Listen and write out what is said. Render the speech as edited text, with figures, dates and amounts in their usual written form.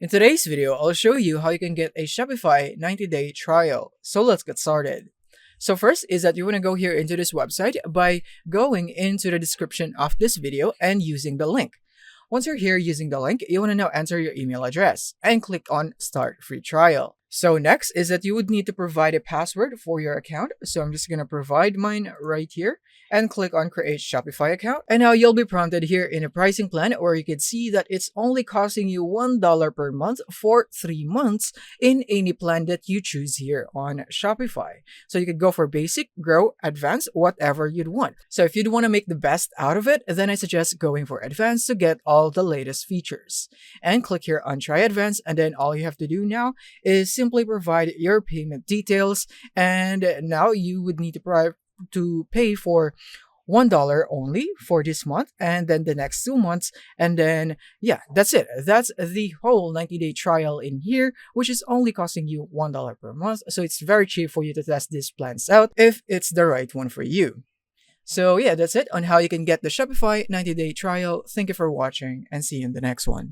In today's video, I'll show you how you can get a Shopify 90-day trial. So let's get started. So first is that you want to go here into this website by going into the description of this video and using the link. Once you're here using the link, you want to now enter your email address and click on Start Free Trial. So next is that you would need to provide a password for your account. So I'm just going to provide mine right here and click on Create Shopify Account. And now you'll be prompted here in a pricing plan where you can see that it's only costing you $1 per month for 3 months in any plan that you choose here on Shopify. So you could go for basic, grow, advanced, whatever you'd want. So if you'd want to make the best out of it, then I suggest going for advanced to get all the latest features. And click here on Try Advanced, and then all you have to do now is simply provide your payment details, and now you would need to pay for $1 only for this month and then the next 2 months, and then yeah, that's it. That's the whole 90-day trial in here, which is only costing you $1 per month. So it's very cheap for you to test these plans out if it's the right one for you. So yeah, that's it on how you can get the Shopify 90-day trial. Thank you for watching and see you in the next one.